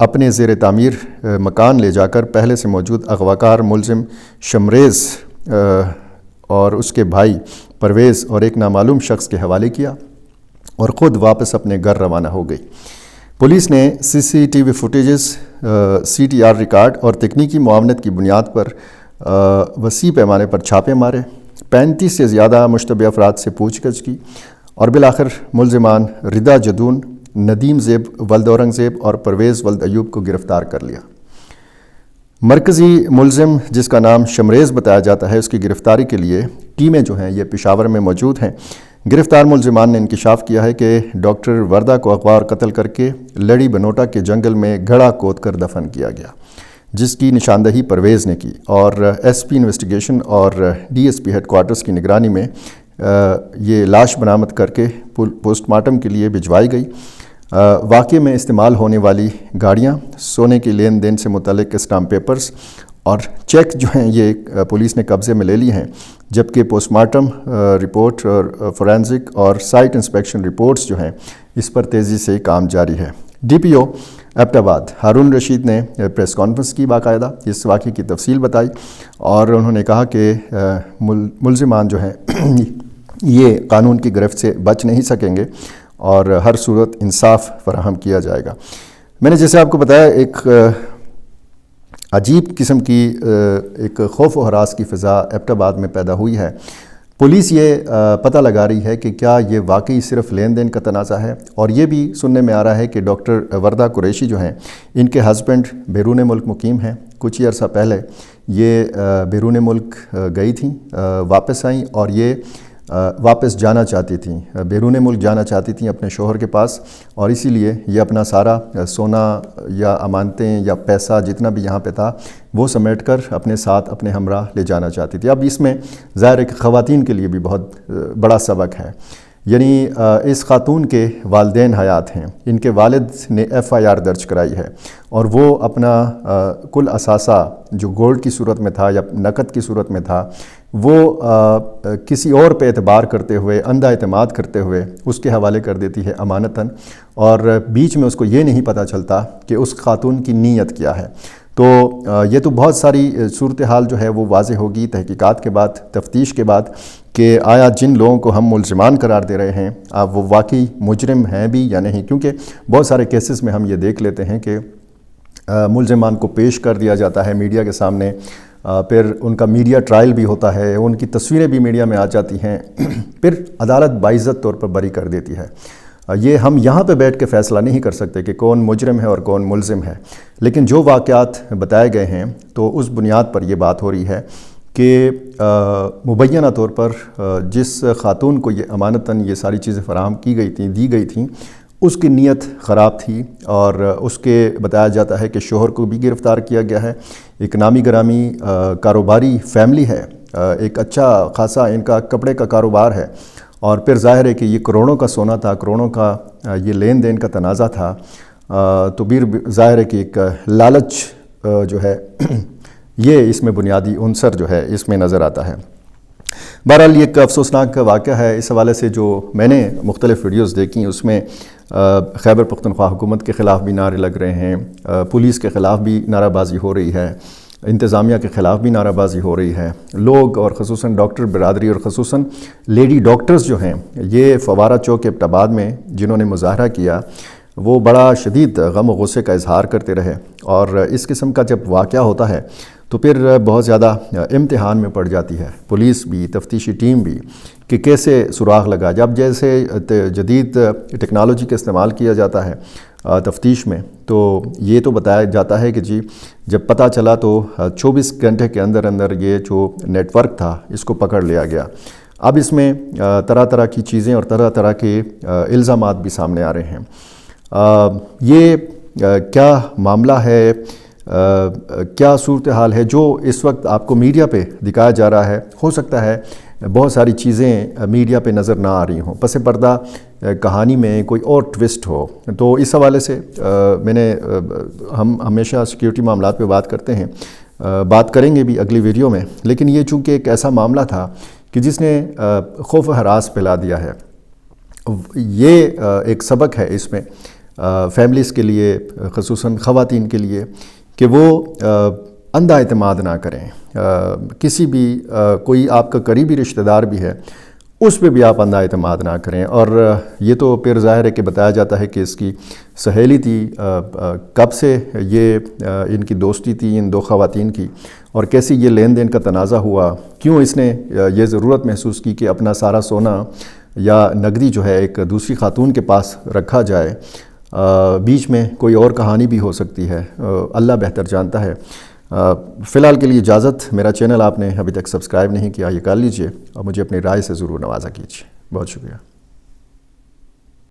اپنے زیر تعمیر مکان لے جا کر پہلے سے موجود اغواکار ملزم شمریز اور اس کے بھائی پرویز اور ایک نامعلوم شخص کے حوالے کیا اور خود واپس اپنے گھر روانہ ہو گئی۔ پولیس نے CCTV فوٹیجز، CTR ریکارڈ اور تکنیکی معاونت کی بنیاد پر وسیع پیمانے پر چھاپے مارے، 35 سے زیادہ مشتبہ افراد سے پوچھ گچھ کی اور بالآخر ملزمان رضا جدون، ندیم زیب ولد اورنگزیب اور پرویز ولد ایوب کو گرفتار کر لیا۔ مرکزی ملزم جس کا نام شمریز بتایا جاتا ہے، اس کی گرفتاری کے لیے ٹیمیں جو ہیں یہ پشاور میں موجود ہیں۔ گرفتار ملزمان نے انکشاف کیا ہے کہ ڈاکٹر وردہ کو اغوا اور قتل کر کے لڑی بنوٹا کے جنگل میں گھڑا کھود کر دفن کیا گیا، جس کی نشاندہی پرویز نے کی اور SP انویسٹیگیشن اور DSP ہیڈ کوارٹرز کی نگرانی میں یہ لاش برآمد کر کے پوسٹ مارٹم کے لیے بھجوائی گئی۔ واقعے میں استعمال ہونے والی گاڑیاں، سونے کے لین دین سے متعلق اسٹامپ پیپرز اور چیک جو ہیں یہ پولیس نے قبضے میں لے لی ہیں، جبکہ پوسٹ مارٹم رپورٹ اور فورینزک اور سائٹ انسپیکشن رپورٹس جو ہیں اس پر تیزی سے کام جاری ہے۔ DPO ایبٹ آباد ہارون رشید نے پریس کانفرنس کی، باقاعدہ اس واقعے کی تفصیل بتائی اور انہوں نے کہا کہ ملزمان جو ہیں یہ قانون کی گرفت سے بچ نہیں سکیں گے اور ہر صورت انصاف فراہم کیا جائے گا۔ میں نے جیسے آپ کو بتایا ایک عجیب قسم کی ایک خوف و ہراس کی فضا ایبٹ آباد میں پیدا ہوئی ہے۔ پولیس یہ پتہ لگا رہی ہے کہ کیا یہ واقعی صرف لین دین کا تنازع ہے، اور یہ بھی سننے میں آ رہا ہے کہ ڈاکٹر وردہ قریشی جو ہیں ان کے ہسبینڈ بیرون ملک مقیم ہیں۔ کچھ ہی عرصہ پہلے یہ بیرون ملک گئی تھیں، واپس آئیں اور یہ واپس جانا چاہتی تھیں، بیرون ملک جانا چاہتی تھیں اپنے شوہر کے پاس، اور اسی لیے یہ اپنا سارا سونا یا امانتیں یا پیسہ جتنا بھی یہاں پہ تھا وہ سمیٹ کر اپنے ساتھ اپنے ہمراہ لے جانا چاہتی تھی۔ اب اس میں ظاہر ہے کہ خواتین کے لیے بھی بہت بڑا سبق ہے، یعنی اس خاتون کے والدین حیات ہیں، ان کے والد نے FIR درج کرائی ہے اور وہ اپنا کل اثاثہ جو گولڈ کی صورت میں تھا یا نقد کی صورت میں تھا وہ کسی اور پہ اعتبار کرتے ہوئے، اندھا اعتماد کرتے ہوئے اس کے حوالے کر دیتی ہے امانتاً، اور بیچ میں اس کو یہ نہیں پتہ چلتا کہ اس خاتون کی نیت کیا ہے۔ تو یہ تو بہت ساری صورتحال جو ہے وہ واضح ہوگی تحقیقات کے بعد، تفتیش کے بعد، کہ آیا جن لوگوں کو ہم ملزمان قرار دے رہے ہیں وہ واقعی مجرم ہیں بھی یا نہیں، کیونکہ بہت سارے کیسز میں ہم یہ دیکھ لیتے ہیں کہ ملزمان کو پیش کر دیا جاتا ہے میڈیا کے سامنے، پھر ان کا میڈیا ٹرائل بھی ہوتا ہے، ان کی تصویریں بھی میڈیا میں آ جاتی ہیں، پھر عدالت باعزت طور پر بری کر دیتی ہے۔ یہ ہم یہاں پہ بیٹھ کے فیصلہ نہیں کر سکتے کہ کون مجرم ہے اور کون ملزم ہے، لیکن جو واقعات بتائے گئے ہیں تو اس بنیاد پر یہ بات ہو رہی ہے کہ مبینہ طور پر جس خاتون کو یہ امانتاً یہ ساری چیزیں فراہم کی گئی تھیں، دی گئی تھیں، اس کی نیت خراب تھی، اور اس کے بتایا جاتا ہے کہ شوہر کو بھی گرفتار کیا گیا ہے۔ ایک نامی گرامی کاروباری فیملی ہے، ایک اچھا خاصا ان کا کپڑے کا کاروبار ہے، اور پھر ظاہر ہے کہ یہ کروڑوں کا سونا تھا، کروڑوں کا یہ لین دین کا تنازع تھا، تو پھر ظاہر ہے کہ ایک لالچ جو ہے یہ اس میں بنیادی عنصر جو ہے اس میں نظر آتا ہے۔ بہرحال یہ ایک افسوسناک واقعہ ہے۔ اس حوالے سے جو میں نے مختلف ویڈیوز دیکھی اس میں خیبر پختونخوا حکومت کے خلاف بھی نعرے لگ رہے ہیں، پولیس کے خلاف بھی نعرہ بازی ہو رہی ہے، انتظامیہ کے خلاف بھی نعرہ بازی ہو رئی ہے۔ لوگ اور خصوصاً ڈاکٹر برادری اور خصوصاً لیڈی ڈاکٹرز جو ہیں یہ فوارہ چوک ایبٹ آباد میں جنہوں نے مظاہرہ کیا وہ بڑا شدید غم و غصے کا اظہار کرتے رہے، اور اس قسم کا جب واقعہ ہوتا ہے تو پھر بہت زیادہ امتحان میں پڑ جاتی ہے پولیس بھی، تفتیشی ٹیم بھی، کہ کیسے سراغ لگا۔ جب جیسے جدید ٹیکنالوجی کا استعمال کیا جاتا ہے تفتیش میں، تو یہ تو بتایا جاتا ہے کہ جی جب پتہ چلا تو 24 گھنٹے کے اندر اندر یہ جو نیٹ ورک تھا اس کو پکڑ لیا گیا۔ اب اس میں طرح طرح کی چیزیں اور طرح طرح کے الزامات بھی سامنے آ رہے ہیں۔ یہ کیا معاملہ ہے، کیا صورتحال ہے جو اس وقت آپ کو میڈیا پہ دکھایا جا رہا ہے؟ ہو سکتا ہے بہت ساری چیزیں میڈیا پہ نظر نہ آ رہی ہوں، پس پردہ کہانی میں کوئی اور ٹوسٹ ہو۔ تو اس حوالے سے ہم ہمیشہ سیکیورٹی معاملات پہ بات کرتے ہیں، بات کریں گے بھی اگلی ویڈیو میں، لیکن یہ چونکہ ایک ایسا معاملہ تھا کہ جس نے خوف و ہراس پھیلا دیا ہے، یہ ایک سبق ہے اس میں۔ فیملیز کے لیے، خصوصاً خواتین کے لیے، کہ وہ اندھا اعتماد نہ کریں. کسی بھی کوئی آپ کا قریبی رشتہ دار بھی ہے اس پہ بھی آپ اندھا اعتماد نہ کریں. اور یہ تو پھر ظاہر ہے کہ بتایا جاتا ہے کہ اس کی سہیلی تھی، کب سے یہ ان کی دوستی تھی ان دو خواتین کی، اور کیسی یہ لین دین کا تنازع ہوا، کیوں اس نے یہ ضرورت محسوس کی کہ اپنا سارا سونا یا نقدی جو ہے ایک دوسری خاتون کے پاس رکھا جائے. بیچ میں کوئی اور کہانی بھی ہو سکتی ہے، اللہ بہتر جانتا ہے. فی الحال کے لیے اجازت. میرا چینل آپ نے ابھی تک سبسکرائب نہیں کیا، یہ کر لیجئے اور مجھے اپنی رائے سے ضرور نوازا کیجیے. بہت شکریہ.